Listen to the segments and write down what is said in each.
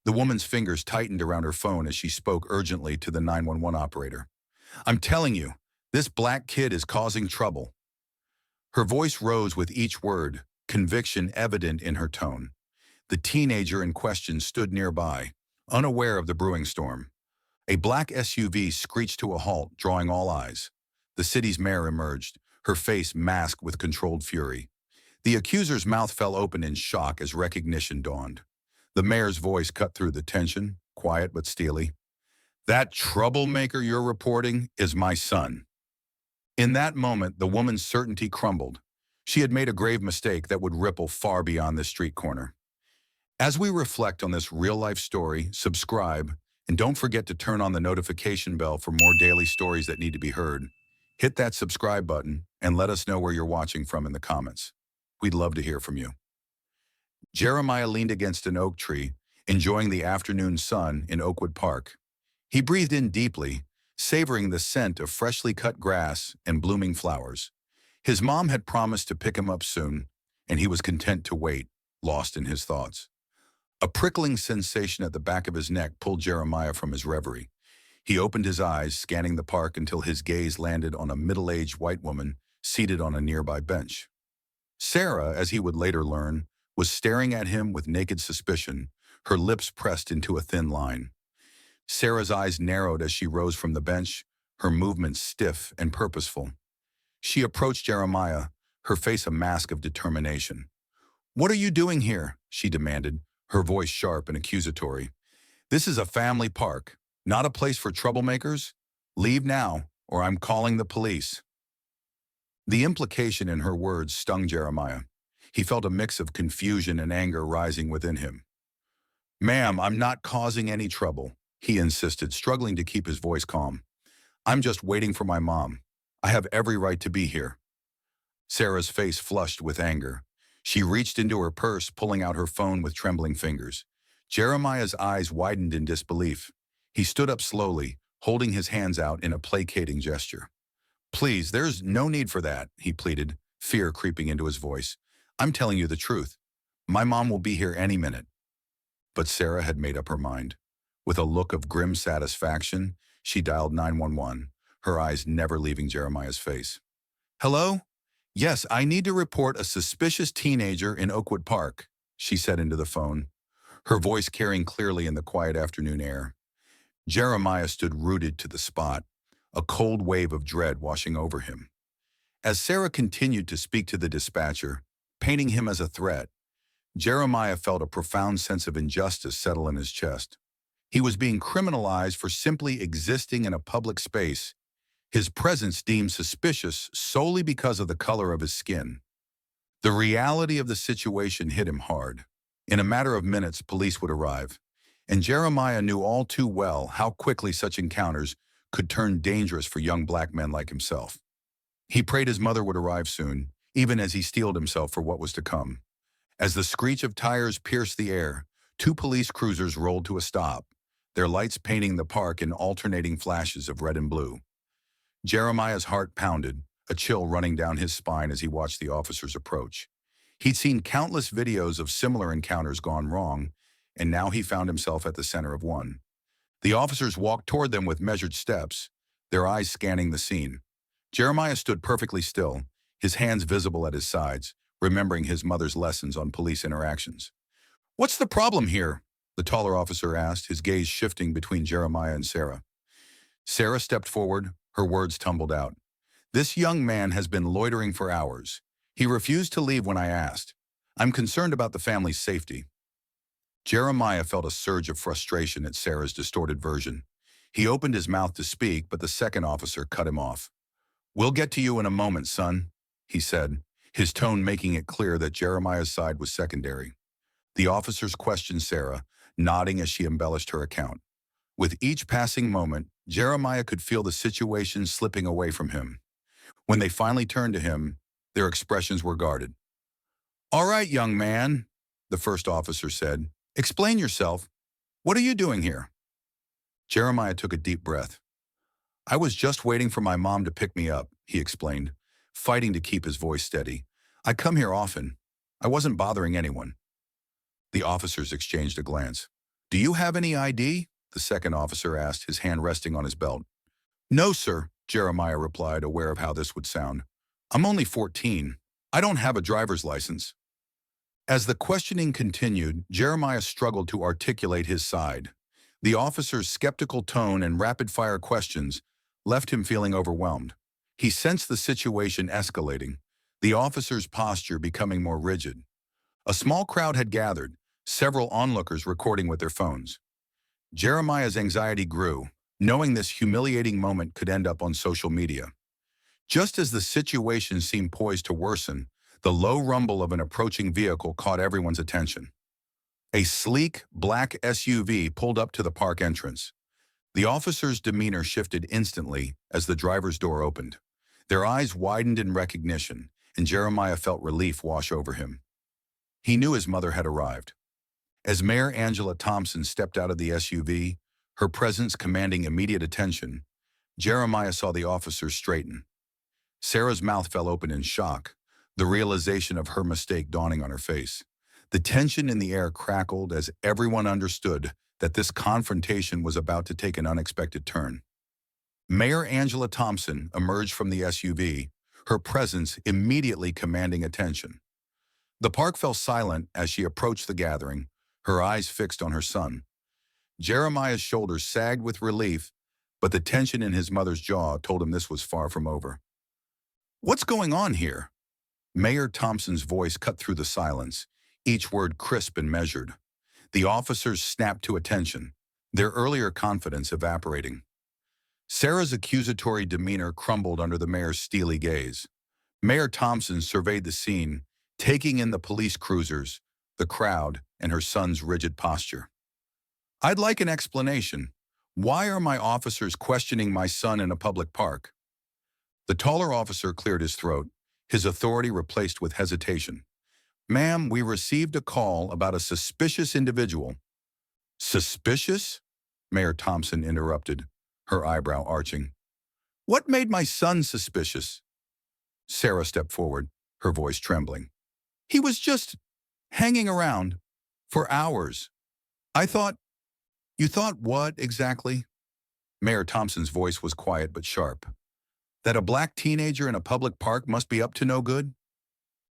The woman's fingers tightened around her phone as she spoke urgently to the 911 operator. "I'm telling you, this black kid is causing trouble." Her voice rose with each word, conviction evident in her tone. The teenager in question stood nearby, unaware of the brewing storm. A black SUV screeched to a halt, drawing all eyes. The city's mayor emerged, her face masked with controlled fury. The accuser's mouth fell open in shock as recognition dawned. The mayor's voice cut through the tension, quiet but steely. "That troublemaker you're reporting is my son." In that moment, the woman's certainty crumbled. She had made a grave mistake that would ripple far beyond this street corner. As we reflect on this real-life story, subscribe, and don't forget to turn on the notification bell for more daily stories that need to be heard. Hit that subscribe button and let us know where you're watching from in the comments. We'd love to hear from you. Jeremiah leaned against an oak tree, enjoying the afternoon sun in Oakwood Park. He breathed in deeply, savoring the scent of freshly cut grass and blooming flowers. His mom had promised to pick him up soon, and he was content to wait, lost in his thoughts. A prickling sensation at the back of his neck pulled Jeremiah from his reverie. He opened his eyes, scanning the park until his gaze landed on a middle-aged white woman seated on a nearby bench. Sarah, as he would later learn, was staring at him with naked suspicion, her lips pressed into a thin line. Sarah's eyes narrowed as she rose from the bench, her movements stiff and purposeful. She approached Jeremiah, her face a mask of determination. "What are you doing here?" she demanded, her voice sharp and accusatory. "This is a family park, not a place for troublemakers. Leave now, or I'm calling the police." The implication in her words stung Jeremiah. He felt a mix of confusion and anger rising within him. "Ma'am, I'm not causing any trouble," he insisted, struggling to keep his voice calm. "I'm just waiting for my mom. I have every right to be here." Sarah's face flushed with anger. She reached into her purse, pulling out her phone with trembling fingers. Jeremiah's eyes widened in disbelief. He stood up slowly, holding his hands out in a placating gesture. "Please, there's no need for that," he pleaded, fear creeping into his voice. "I'm telling you the truth. My mom will be here any minute." But Sarah had made up her mind. With a look of grim satisfaction, she dialed 911, her eyes never leaving Jeremiah's face. "Hello? Yes, I need to report a suspicious teenager in Oakwood Park," she said into the phone, her voice carrying clearly in the quiet afternoon air. Jeremiah stood rooted to the spot, a cold wave of dread washing over him. As Sarah continued to speak to the dispatcher, painting him as a threat, Jeremiah felt a profound sense of injustice settle in his chest. He was being criminalized for simply existing in a public space, his presence deemed suspicious solely because of the color of his skin. The reality of the situation hit him hard. In a matter of minutes, police would arrive, and Jeremiah knew all too well how quickly such encounters could turn dangerous for young black men like himself. He prayed his mother would arrive soon, even as he steeled himself for what was to come. As the screech of tires pierced the air, two police cruisers rolled to a stop, their lights painting the park in alternating flashes of red and blue. Jeremiah's heart pounded, a chill running down his spine as he watched the officers approach. He'd seen countless videos of similar encounters gone wrong, and now he found himself at the center of one. The officers walked toward them with measured steps, their eyes scanning the scene. Jeremiah stood perfectly still, his hands visible at his sides, remembering his mother's lessons on police interactions. "What's the problem here?" the taller officer asked, his gaze shifting between Jeremiah and Sarah. Sarah stepped forward, her words tumbled out. "This young man has been loitering for hours. He refused to leave when I asked. I'm concerned about the family's safety." Jeremiah felt a surge of frustration at Sarah's distorted version. He opened his mouth to speak, but the second officer cut him off. "We'll get to you in a moment, son," he said, his tone making it clear that Jeremiah's side was secondary. The officers questioned Sarah, nodding as she embellished her account. With each passing moment, Jeremiah could feel the situation slipping away from him. When they finally turned to him, their expressions were guarded. "All right, young man," the first officer said. "Explain yourself. What are you doing here?" Jeremiah took a deep breath. "I was just waiting for my mom to pick me up," he explained, fighting to keep his voice steady. "I come here often. I wasn't bothering anyone." The officers exchanged a glance. Do you have any ID? The second officer asked, his hand resting on his belt. No, sir, Jeremiah replied, aware of how this would sound. I'm only 14. I don't have a driver's license. As the questioning continued, Jeremiah struggled to articulate his side. The officer's skeptical tone and rapid-fire questions left him feeling overwhelmed. He sensed the situation escalating, the officer's posture becoming more rigid. A small crowd had gathered, several onlookers recording with their phones. Jeremiah's anxiety grew, knowing this humiliating moment could end up on social media. Just as the situation seemed poised to worsen, the low rumble of an approaching vehicle caught everyone's attention. A sleek, black SUV pulled up to the park entrance. The officer's demeanor shifted instantly as the driver's door opened. Their eyes widened in recognition, and Jeremiah felt relief wash over him. He knew his mother had arrived. As Mayor Angela Thompson stepped out of the SUV, her presence commanding immediate attention, Jeremiah saw the officer straighten. Sarah's mouth fell open in shock, the realization of her mistake dawning on her face. The tension in the air crackled as everyone understood that this confrontation was about to take an unexpected turn. Mayor Angela Thompson emerged from the SUV, her presence immediately commanding attention. The park fell silent as she approached the gathering, her eyes fixed on her son. Jeremiah's shoulders sagged with relief, but the tension in his mother's jaw told him this was far from over. What's going on here? Mayor Thompson's voice cut through the silence, each word crisp and measured. The officers snapped to attention, their earlier confidence evaporating. Sarah's accusatory demeanor crumbled under the mayor's steely gaze. Mayor Thompson surveyed the scene, taking in the police cruisers, the crowd, and her son's rigid posture. I'd like an explanation. Why are my officers questioning my son in a public park? The taller officer cleared his throat, his authority replaced with hesitation. Ma'am, we received a call about a suspicious individual. Suspicious? Mayor Thompson interrupted, her eyebrow arching. What made my son suspicious? Sarah stepped forward, her voice trembling. He was just hanging around for hours. You thought what exactly? Mayor Thompson's voice was quiet but sharp. That a black teenager in a public park must be up to no good?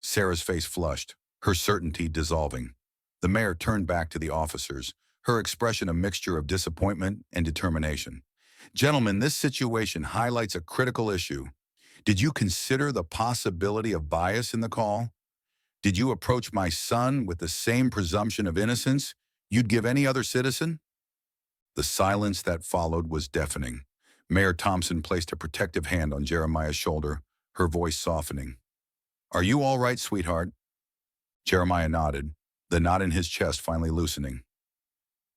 Sarah's face flushed, her certainty dissolving. The mayor turned back to the officers, her expression a mixture of disappointment and determination. Gentlemen, this situation highlights a critical issue. Did you consider the possibility of bias in the call? Did you approach my son with the same presumption of innocence you'd give any other citizen? The silence that followed was deafening. Mayor Thompson placed a protective hand on Jeremiah's shoulder, her voice softening. Are you all right, sweetheart? Jeremiah nodded, the knot in his chest finally loosening.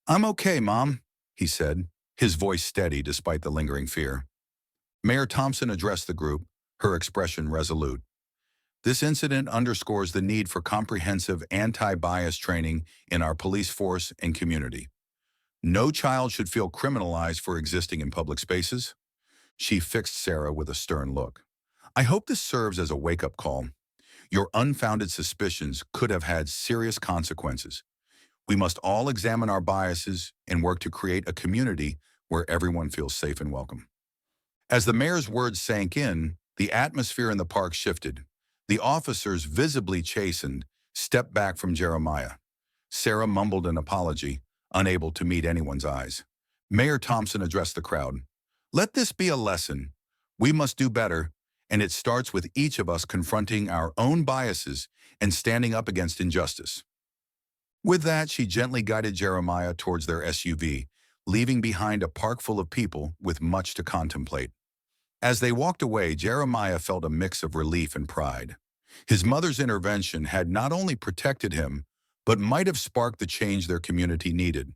I'm okay, Mom, he said, his voice steady despite the lingering fear. Mayor Thompson addressed the group, her expression resolute. This incident underscores the need for comprehensive anti-bias training in our police force and community. No child should feel criminalized for existing in public spaces. She fixed Sarah with a stern look. I hope this serves as a wake-up call. Your unfounded suspicions could have had serious consequences. We must all examine our biases and work to create a community where everyone feels safe and welcome. As the mayor's words sank in, the atmosphere in the park shifted. The officers, visibly chastened, stepped back from Jeremiah. Sarah mumbled an apology, unable to meet anyone's eyes. Mayor Thompson addressed the crowd. Let this be a lesson. We must do better, and it starts with each of us confronting our own biases and standing up against injustice. With that, she gently guided Jeremiah towards their SUV, leaving behind a park full of people with much to contemplate. As they walked away, Jeremiah felt a mix of relief and pride. His mother's intervention had not only protected him, but might have sparked the change their community needed.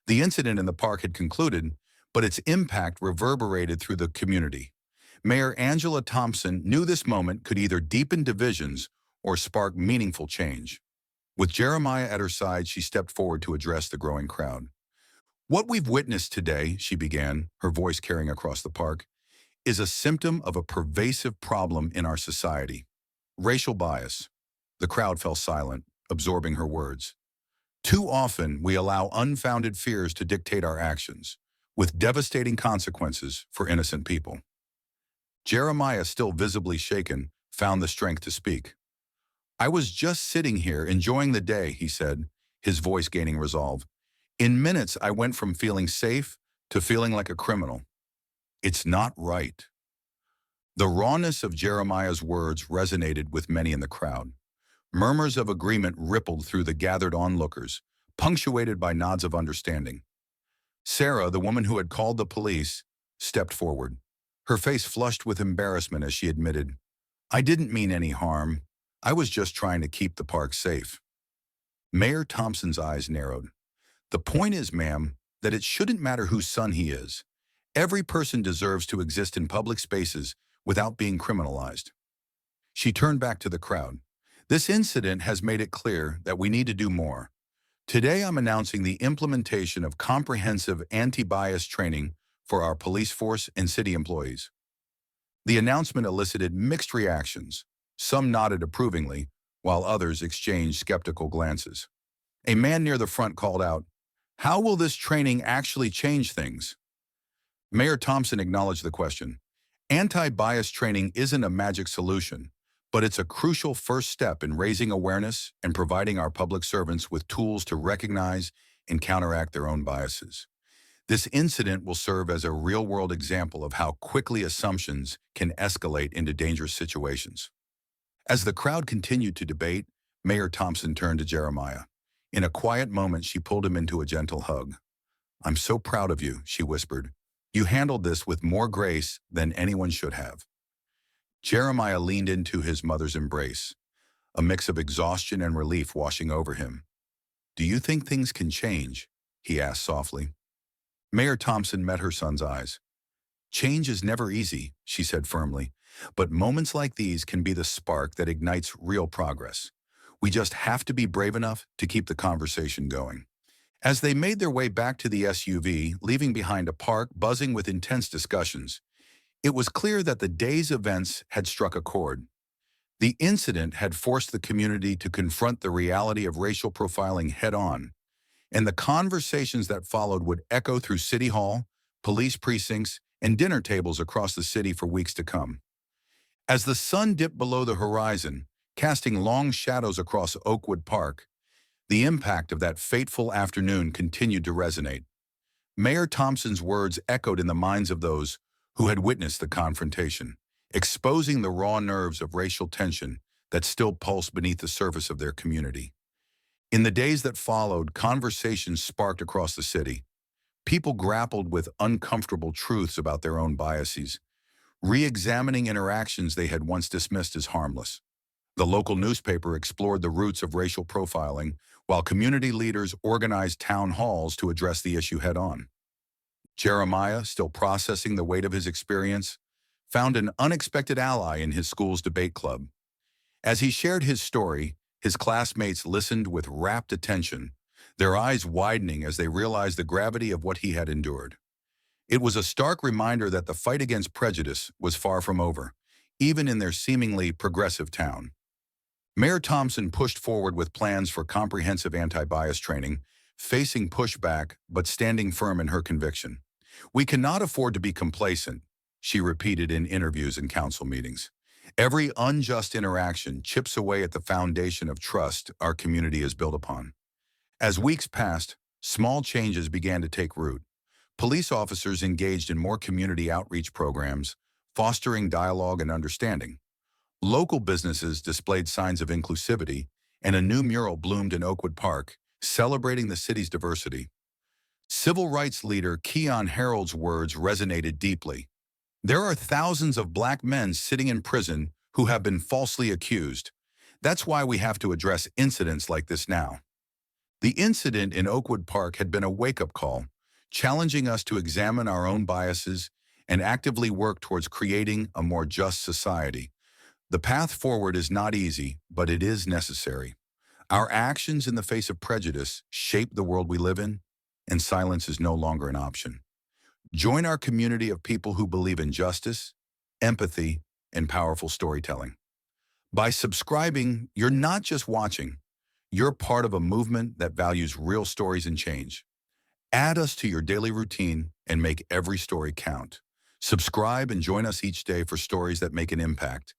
The incident in the park had concluded, but its impact reverberated through the community. Mayor Angela Thompson knew this moment could either deepen divisions or spark meaningful change. With Jeremiah at her side, she stepped forward to address the growing crowd. What we've witnessed today, she began, her voice carrying across the park, is a symptom of a pervasive problem in our society. Racial bias. The crowd fell silent, absorbing her words. Too often, we allow unfounded fears to dictate our actions, with devastating consequences for innocent people. Jeremiah, still visibly shaken, found the strength to speak. "I was just sitting here enjoying the day," he said, his voice gaining resolve. "In minutes, I went from feeling safe to feeling like a criminal. It's not right." The rawness of Jeremiah's words resonated with many in the crowd. Murmurs of agreement rippled through the gathered onlookers, punctuated by nods of understanding. Sarah, the woman who had called the police, stepped forward. Her face flushed with embarrassment as she admitted, "I didn't mean any harm. I was just trying to keep the park safe." Mayor Thompson's eyes narrowed. "The point is, ma'am, that it shouldn't matter whose son he is. Every person deserves to exist in public spaces without being criminalized." She turned back to the crowd. "This incident has made it clear that we need to do more. Today I'm announcing the implementation of comprehensive anti-bias training for our police force and city employees." The announcement elicited mixed reactions. Some nodded approvingly, while others exchanged skeptical glances. A man near the front called out, "How will this training actually change things?" Mayor Thompson acknowledged the question. "Anti-bias training isn't a magic solution, but it's a crucial first step in raising awareness and providing our public servants with tools to recognize and counteract their own biases." This incident will serve as a real-world example of how quickly assumptions can escalate into dangerous situations. As the crowd continued to debate, Mayor Thompson turned to Jeremiah. In a quiet moment, she pulled him into a gentle hug. "I'm so proud of you," she whispered. "You handled this with more grace than anyone should have." Jeremiah leaned into his mother's embrace, a mix of exhaustion and relief washing over him. "Do you think things can change?" he asked softly. Mayor Thompson met her son's eyes. "Change is never easy," she said firmly, "but moments like these can be the spark that ignites real progress. We just have to be brave enough to keep the conversation going." As they made their way back to the SUV, leaving behind a park buzzing with intense discussions, it was clear that the day's events had struck a chord. The incident had forced the community to confront the reality of racial profiling head-on, and the conversations that followed would echo through City Hall, police precincts, and dinner tables across the city for weeks to come. As the sun dipped below the horizon, casting long shadows across Oakwood Park, the impact of that fateful afternoon continued to resonate. Mayor Thompson's words echoed in the minds of those who had witnessed the confrontation, exposing the raw nerves of racial tension that still pulsed beneath the surface of their community. In the days that followed, conversations sparked across the city. People grappled with uncomfortable truths about their own biases, re-examining interactions they had once dismissed as harmless. The local newspaper explored the roots of racial profiling, while community leaders organized town halls to address the issue head-on. Jeremiah, still processing the weight of his experience, found an unexpected ally in his school's debate club. As he shared his story, his classmates listened with rapt attention, their eyes widening as they realized the gravity of what he had endured. It was a stark reminder that the fight against prejudice was far from over, even in their seemingly progressive town. Mayor Thompson pushed forward with plans for comprehensive anti-bias training, facing pushback but standing firm in her conviction. "We cannot afford to be complacent," she repeated in interviews and council meetings. "Every unjust interaction chips away at the foundation of trust our community is built upon." As weeks passed, small changes began to take root. Police officers engaged in more community outreach programs, fostering dialogue and understanding. Local businesses displayed signs of inclusivity, and a new mural bloomed in Oakwood Park, celebrating the city's diversity. Civil rights leader Keon Harold's words resonated deeply. "There are thousands of black men sitting in prison who have been falsely accused. That's why we have to address incidents like this now." The incident in Oakwood Park had been a wake-up call, challenging us to examine our own biases and actively work towards creating a more just society. The path forward is not easy, but it is necessary. Our actions in the face of prejudice shape the world we live in, and silence is no longer an option. Join our community of people who believe in justice, empathy, and powerful storytelling. By subscribing, you're not just watching, You're part of a movement that values real stories and change. Add us to your daily routine and make every story count. Subscribe and join us each day for stories that make an impact.